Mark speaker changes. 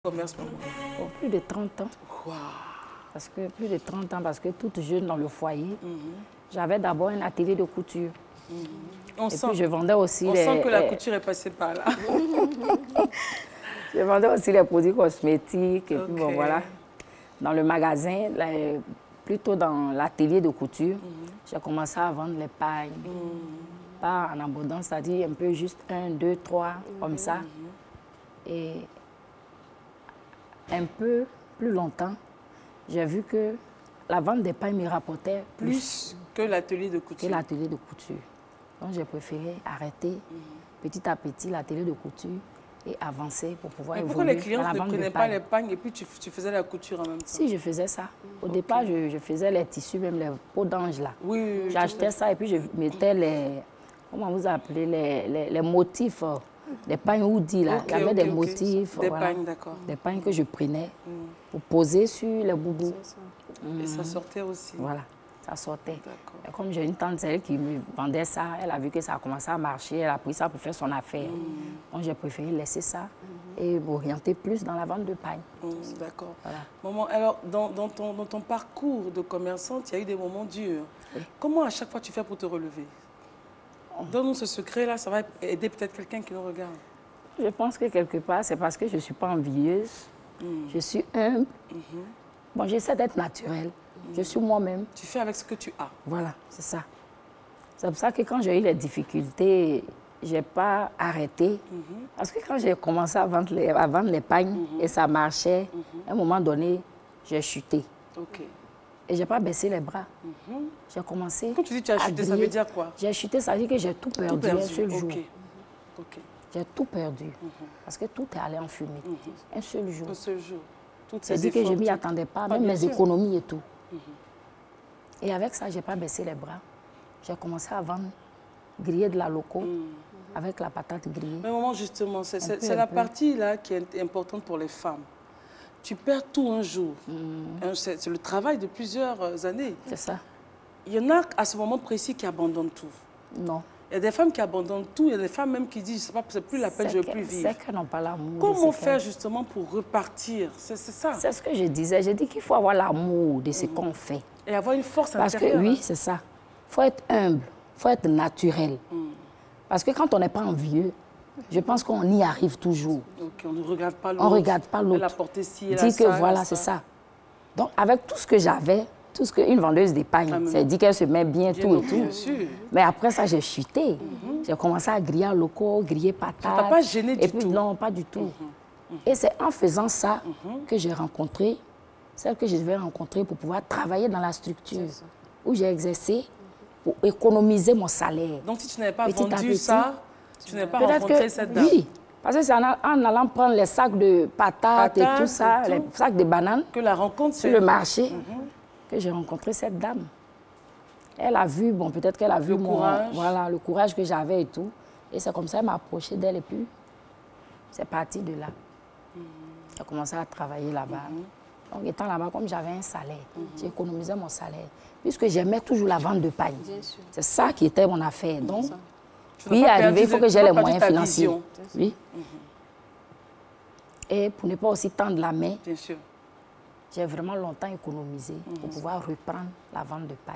Speaker 1: Commerce pour
Speaker 2: Pour plus de 30 ans.
Speaker 1: Wow.
Speaker 2: Parce que plus de 30 ans, parce que toute jeune dans le foyer, j'avais d'abord un atelier de couture.
Speaker 1: On
Speaker 2: Et
Speaker 1: sent,
Speaker 2: puis je vendais aussi
Speaker 1: on sent que la couture est passée par là.
Speaker 2: Je vendais aussi les produits cosmétiques. Et puis bon,
Speaker 1: Ok.
Speaker 2: voilà. Dans le magasin, plutôt dans l'atelier de couture, j'ai commencé à vendre les pailles. Pas en abondance, c'est-à-dire un peu juste 1, 2, 3, comme ça. Et un peu plus longtemps, j'ai vu que la vente des pailles me rapportait
Speaker 1: Plus que l'atelier de couture.
Speaker 2: que l'atelier de couture. Donc j'ai préféré arrêter petit à petit l'atelier de couture et avancer pour pouvoir
Speaker 1: Mais
Speaker 2: évoluer
Speaker 1: pourquoi les
Speaker 2: dans
Speaker 1: clients
Speaker 2: la
Speaker 1: ne
Speaker 2: vente de
Speaker 1: prenaient pas
Speaker 2: pailles.
Speaker 1: les pagnes et puis tu faisais la couture en même temps?
Speaker 2: Si, je faisais ça. Au départ, je faisais les tissus, même les peaux d'ange là.
Speaker 1: Oui, oui, oui.
Speaker 2: J'achetais ça et puis je mettais les, comment vous appelez, les motifs, les pagnes hoodie là.
Speaker 1: Ok,
Speaker 2: Il y avait
Speaker 1: ok,
Speaker 2: des
Speaker 1: ok.
Speaker 2: motifs,
Speaker 1: Des
Speaker 2: voilà.
Speaker 1: pagnes, d'accord.
Speaker 2: Des pagnes que je prenais pour poser sur les boubous.
Speaker 1: Et ça sortait aussi.
Speaker 2: Voilà, ça sortait.
Speaker 1: D'accord.
Speaker 2: Et comme j'ai une tante, c'est elle qui me vendait ça, elle a vu que ça a commencé à marcher, elle a pris ça pour faire son affaire. Donc j'ai préféré laisser ça et m'orienter plus dans la vente de paille.
Speaker 1: D'accord.
Speaker 2: Voilà.
Speaker 1: Maman, alors, dans ton parcours de commerçante, il y a eu des moments durs.
Speaker 2: Oui.
Speaker 1: Comment à chaque fois tu fais pour te relever? Donne-nous ce secret-là, ça va aider peut-être quelqu'un qui nous regarde.
Speaker 2: Je pense que quelque part, c'est parce que je ne suis pas envieuse, je suis humble. Bon, j'essaie d'être naturelle, je suis moi-même.
Speaker 1: Tu fais avec ce que tu as.
Speaker 2: Voilà, c'est ça. C'est pour ça que quand j'ai eu les difficultés, je n'ai pas arrêté. Parce que quand j'ai commencé à vendre les pagnes et ça marchait, à un moment donné, j'ai chuté.
Speaker 1: Ok.
Speaker 2: Et je n'ai pas baissé les bras. J'ai commencé.
Speaker 1: Quand tu dis tu as chuté, ça veut dire quoi?
Speaker 2: J'ai chuté, ça veut dire que j'ai tout perdu, un seul jour.
Speaker 1: Ok. Ok.
Speaker 2: J'ai tout perdu. Parce que tout est allé en fumée. Un seul jour.
Speaker 1: Un seul jour.
Speaker 2: C'est-à-dire que je ne m'y attendais pas, même
Speaker 1: bien
Speaker 2: mes
Speaker 1: sûr.
Speaker 2: économies et tout. Et avec ça, je n'ai pas baissé les bras. J'ai commencé à vendre, griller de la loco avec la patate grillée.
Speaker 1: Mais maman, justement, c'est
Speaker 2: Un
Speaker 1: la
Speaker 2: peu.
Speaker 1: partie là qui est importante pour les femmes. Tu perds tout un jour. C'est le travail de plusieurs années.
Speaker 2: C'est ça?
Speaker 1: Il y en a à ce moment précis qui abandonnent tout.
Speaker 2: Non.
Speaker 1: Il y a des femmes qui abandonnent tout, il y a des femmes même qui disent c'est plus la peine, je ne veux plus vivre.
Speaker 2: C'est qu'elles n'ont pas l'amour.
Speaker 1: Comment faire justement pour repartir? C'est ça.
Speaker 2: C'est ce que je disais. J'ai dit qu'il faut avoir l'amour de ce qu'on fait.
Speaker 1: Et avoir une force
Speaker 2: Parce
Speaker 1: intérieure.
Speaker 2: que oui, c'est ça. Il faut être humble, il faut être naturel. Parce que quand on n'est pas envieux, je pense qu'on y arrive toujours.
Speaker 1: Ok, on ne regarde pas l'autre.
Speaker 2: On ne regarde pas l'autre.
Speaker 1: Elle a porté ci, elle a
Speaker 2: Dit
Speaker 1: ça,
Speaker 2: que
Speaker 1: elle a
Speaker 2: voilà, c'est ça. Donc, avec tout ce que j'avais, tout ce qu'une vendeuse d'épargne, c'est dit qu'elle se met bien tout et tout.
Speaker 1: Bien sûr.
Speaker 2: Mais après ça, j'ai chuté. J'ai commencé à griller en loco, griller patate.
Speaker 1: Ça t'a pas gêné du tout?
Speaker 2: Non, pas du tout. Et c'est en faisant ça que j'ai rencontré celle que je devais rencontrer pour pouvoir travailler dans la structure où j'ai exercé pour économiser mon salaire.
Speaker 1: Donc, si tu n'avais pas
Speaker 2: Petit à
Speaker 1: vendu
Speaker 2: petit,
Speaker 1: ça, tu n'avais pas
Speaker 2: peut-être
Speaker 1: rencontré
Speaker 2: que
Speaker 1: cette dame.
Speaker 2: oui, parce que c'est en allant prendre les sacs de patates et tout ça, les sacs de bananes
Speaker 1: Que la rencontre,
Speaker 2: sur le marché, que j'ai rencontré cette dame. Elle a vu, bon, peut-être qu'elle a vu le courage que j'avais et tout. Et c'est comme ça qu'elle m'a approché d'elle et puis c'est parti de là. J'ai commencé à travailler là-bas. Donc, étant là-bas, comme j'avais un salaire, j'ai économisé mon salaire. Puisque j'aimais toujours la vente de paille. C'est ça qui était mon affaire. Donc, puis arriver, il faut que j'ai les moyens financiers. Oui. Et pour ne pas aussi tendre la main,
Speaker 1: Bien sûr.
Speaker 2: j'ai vraiment longtemps économisé pour pouvoir reprendre la vente de paille.